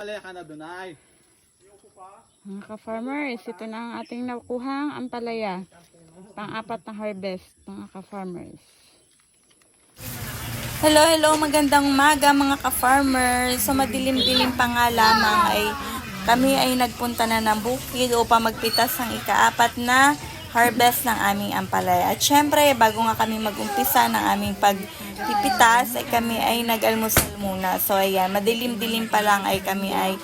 Palaya ka na Dunay. Mga ka-farmers, ito na ang ating nakuhang ampalaya. Pang-apat na harvest, mga ka-farmers. Hello, magandang umaga mga ka-farmers. So madilim-dilim pa nga lamang ay kami ay nagpunta na ng bukid upang magpitas ng ika-apat na harvest ng aming ampalaya. At syempre, bago nga kami mag-umpisa ng aming pagpipitas, ay kami ay nag-almusal muna. So ayan, madilim-dilim pa lang ay kami ay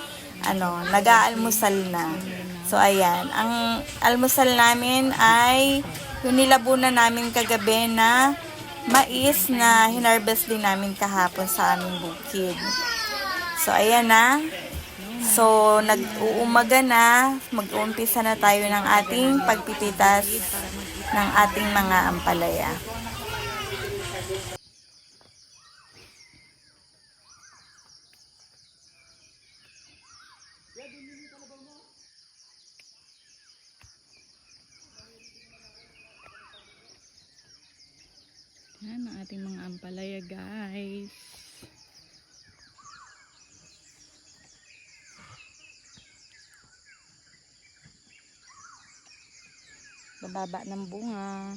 nag-aalmusal na. So ayan, ang almusal namin ay yung nilabunan namin kagabi na mais na hinarvest din namin kahapon sa aming bukid. So ayan na. So nag-uumaga na, mag-uumpisa na tayo ng ating pagpipitas ng ating mga ampalaya. Yan ang ating mga ampalaya, guys. Bababa ng bunga.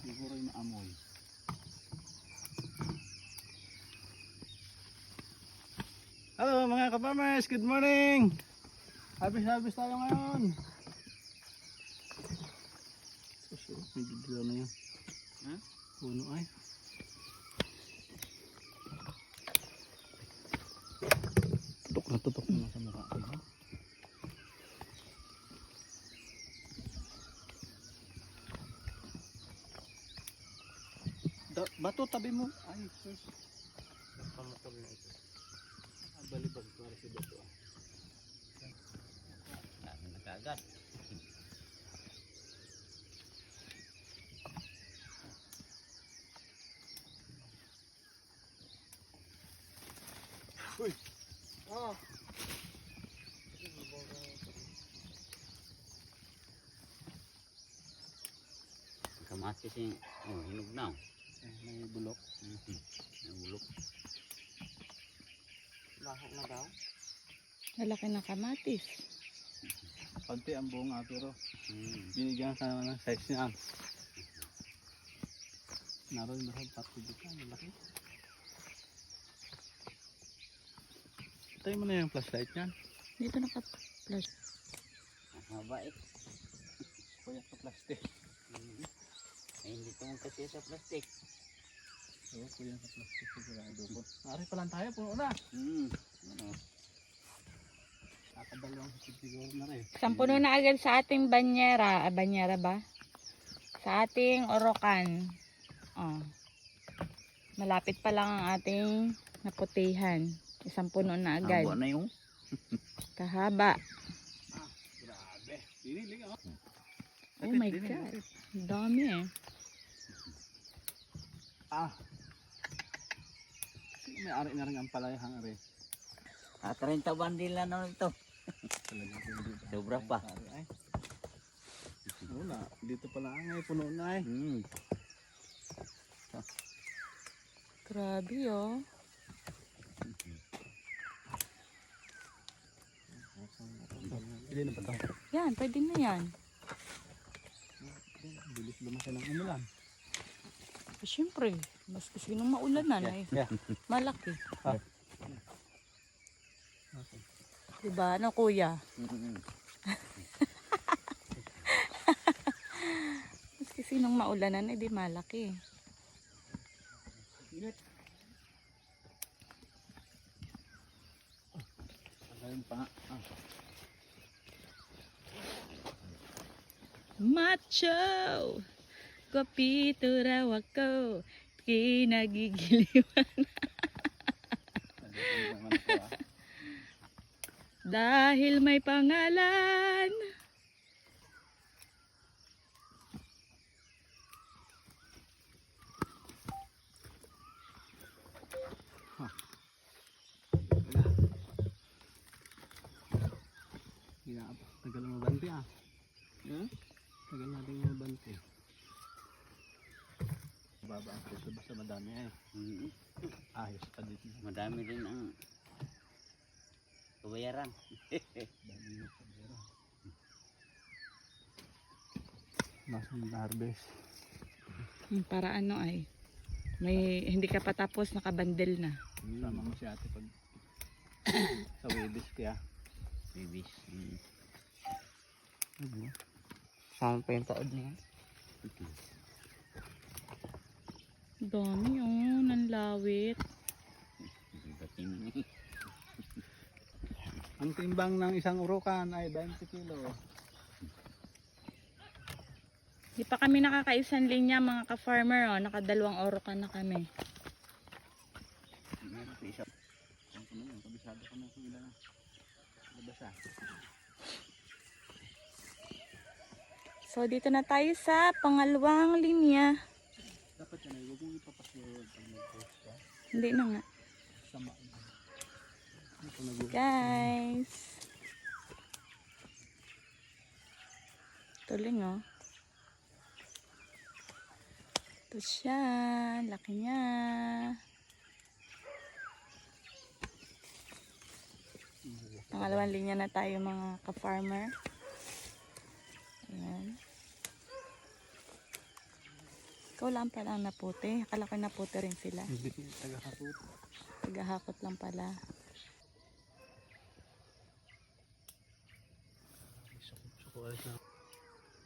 Siguro yung amoy. Hello mga ka-farmers, good morning! Harvest tayo ngayon. May dudlo na yun. Puno ay. Tutok na sa mukha ko. Bato tabi mo. Ay, sus. Pamatabi mo ito. Balibag para si bato. Dami na kagad. Uy. Oh. Kamatis yung hinog na. May bulok. May bulok. Lahok na daw. Malaki na kamatis. Konti ang bunga pero binigyan ka naman ng size niya. Naroon na sa patubig ka. Malaki. Tayo mo na yung flashlight niyan. Dito naka-flash. Haba eh. Kuya sa plastic. Ay, hindi tumong kasi sa plastic. Oo, kuya sa plastic. Sigurado ko. Nari pa lang tayo. Puno na. Ano? Nakadalawang siguro na rin. Sampuno na agad sa ating banyera. Banyera ba? Sa ating orokan. Oh. Malapit pa lang ang ating naputihan. Isang puno na agad. Haba na yung. Kahaba. Grabe. Diniling ako. Oh my God. Dami eh. May ari na rin ang palayahang ari. 30 bandil na naman ito. Sobra pa. Ay. Wala. Dito pala ay puno na eh. Grabe oh. Hindi na ba ito? Yan, pwede na yan. Bilis lumasa ng umulan. Eh, syempre, mas kasi nung maulanan ay malaki. Okay. Diba? Ano kuya? Mas kasi nung maulanan ay di malaki. Init. Ayun pa. Macho! Kopito raw ako, kinagigiliwan. naman ako ah. Dahil may pangalan. Tagal mo bante ah. Hmm? Tagal natin mo bante. Baba ang presyo basta madami eh. Mm. Ayos pa dito. Madami din ang kabayaran. Dami yung pagdera. Nasaan na harvest? Para ano ay, may hindi ka pa tapos nakabandel na. Sama mo si ate pag sa Webis kaya. Bibis. Sama pa yung taod niya. Dami nanlawit. Batin ni. Ang timbang ng isang urukan ay 20 kilo. Di pa kami nakakaisang linya mga ka-farmer, oh. Nakadalawang orokan na kami. Meron pa isa. Ang kumain, kabisado ka na kung ilan na. Labasa. So dito na tayo sa pangalawang linya. Dapat yan ay huwag mong ipapasunod pag nag-post ka. Hindi na nga. Sama. Ano pa nag-post? Guys. Tuling oh. Ito siya. Laki niya. Pangalawang linya na tayo mga ka-farmer. Ayan. Ikaw lang pala ang naputi. Akala ko naputi rin sila. Hindi ko taga-hakot. Tagahakot lang pala. Suko alis na.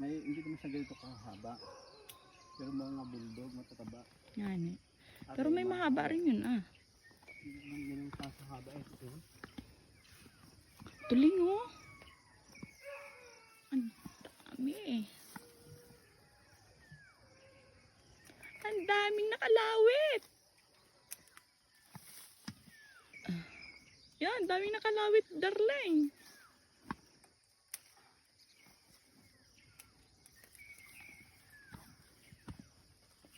May, hindi naman sa ganito kahaba. Pero mga bulldog, matataba. Yan eh. Pero may mahaba rin yun ah. Hindi naman ganun kasahaba eh. Ito. Tuling oh. Ang dami eh. Ang daming nakalawit. Yan, daming nakalawit, darling.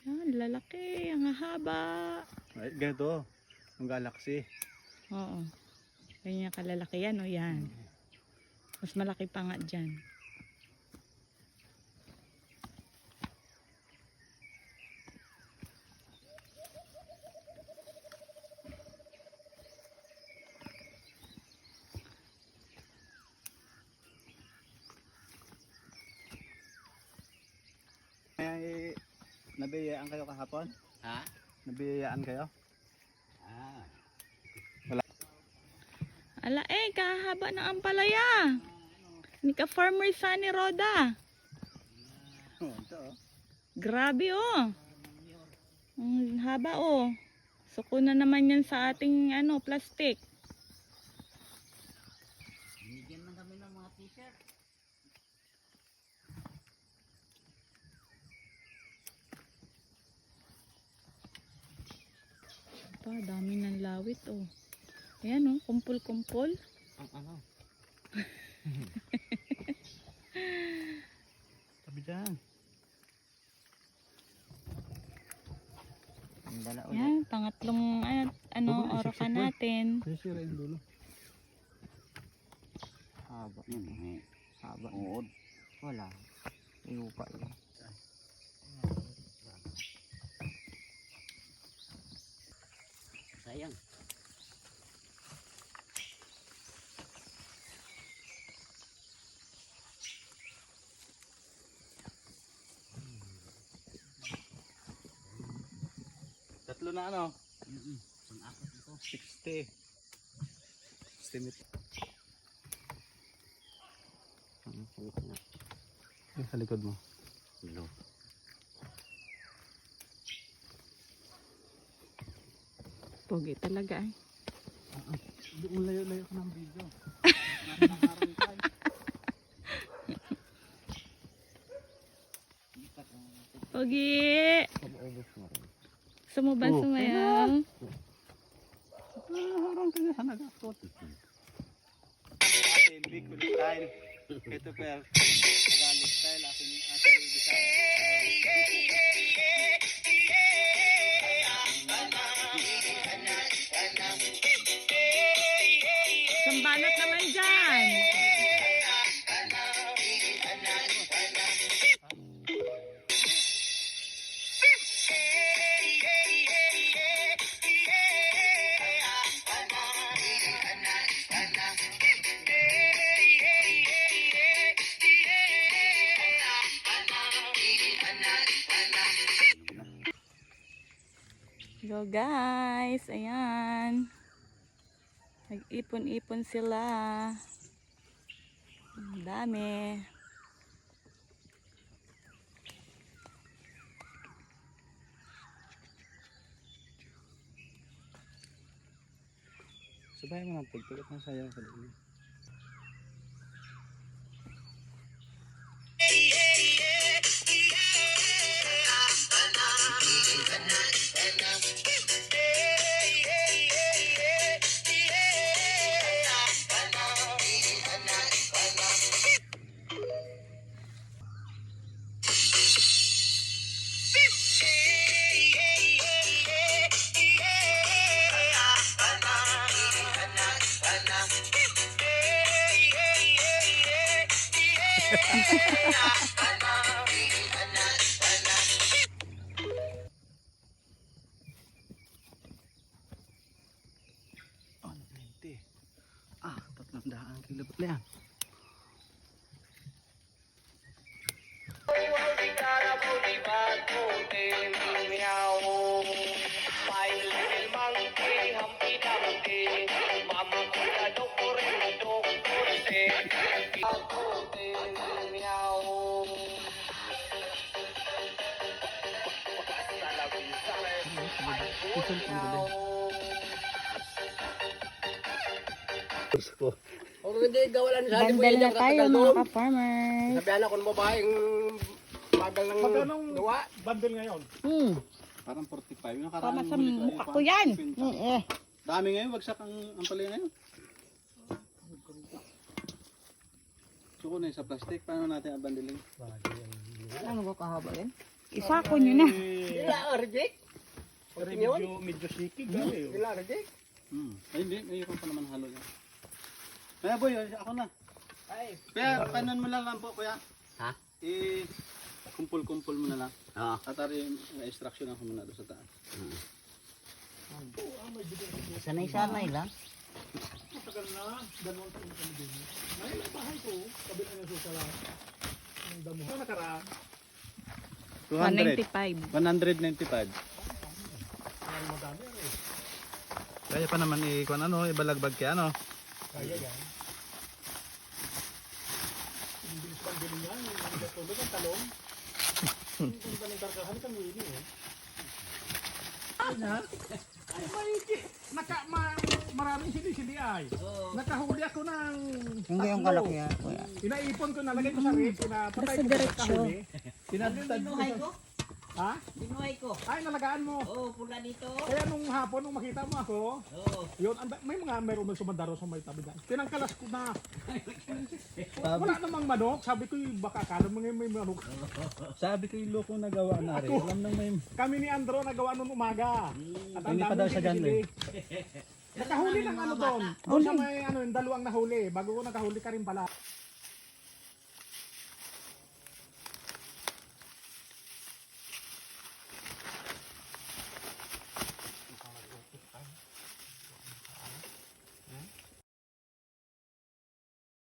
Yan, lalaki, ang haba. Ay, ganito. Ang galaxy. Oo. Ganyan kalalaki yan, o yan. Mas malaki pa nga dyan. May nabiyayaan kayo kahapon? Ha? Nabiyayaan kayo? Ah. Ala kahaba ng ampalaya. Ni ka farmer Sunny Roda. Oh, ito oh. Grabe oh. Ang haba oh. Suko na naman yan sa ating ano, plastic. Binigyan man kami ng mga t-shirt. Pa, dami ng lawit oh. Ayan oh, kumpul-kumpul. Ang ano? Tabi dyan. Ang dala ulit. Yan, pangatlong orokan natin. Sisira yung dulo. Haba. Yun, may Haba. uod. Wala. Iupa yun. Sayang. Tatlo na ano? Pang-apat ito. 60. Estimate. Sa likod mo. Hello. Pogi talaga eh. Doon layo-layo ko ng video. Pogi! Sumuban sumayaw. Harang ka na nagakot. Atin, Bicol style. Ito per, Tagalog style. Atin, Bisaya. Sambanat naman dyan. So guys, ayan. Nag-ipon-ipon sila. Ang dami. Sabay mo ng pagtulat ng sayang sa loob. Oh, 90. 300 kilabot na yan. Kung hindi gawalan sa akin mo Bandal yan na tayo katagal mga doon. ka-farmers. Sabihan ako ng babaeng magal ng gawa. Bundle ngayon. Parang 45. Yung nakaraan Tama sa huli ko ay mukha ko yan. 50. Dami ngayon, bagsak ang palaya ngayon. Suko na sa plastic, paano natin abandiling? Ano ba kahaba yan? Isako nyo na. Sila reject. Medyo sticky gano'n. Sila reject. Ay hindi, mayroon pa naman halo yan. Kaya boy, ako na. Ay. Kaya kanan mo lang po kuya. Ha? Kumpul-kumpul mo na lang. Oo. Tatari instruction ako muna doon sa taas. Sanay-sanay lang. Matagal na, dalawang taon kami din. Ngayon ang bahay ko, kabila ng susala. Ang damo. Ano nakaraan? 195. 195. Kaya pa naman kung ano, ibalagbag kaya ano. Kaya yan. Ang bilis pang galing yan, yung natulog ang talong. Kung ba ng karkahan kami ini eh. Ano? Ay, maraming sili-sili ay. Nakahuli ako ng Yung gayong kalaki yan. Inaipon ko, nalagay ko sa rip, pinapatay ko sa kahuli. Tinatad ko. Ha? Binuhay ko. Ay, nalagaan mo. Oo, pula dito. Kaya nung hapon, nung makita mo ako, Oo. yun, meron may sumandaro sa may tabi dyan. Tinangkalas ko na. Wala namang manok. Sabi ko, baka akala mo ngayon may manok. Sabi ko yung loko nagawa na rin. Alam nang may... Kami ni Andro nagawa nung umaga. At ang Hindi pa dami daw siya dyan, sili-sili. Nakahuli ng ano doon. Doon sa may ano, yung dalawang nahuli. Bago ko nakahuli ka rin pala.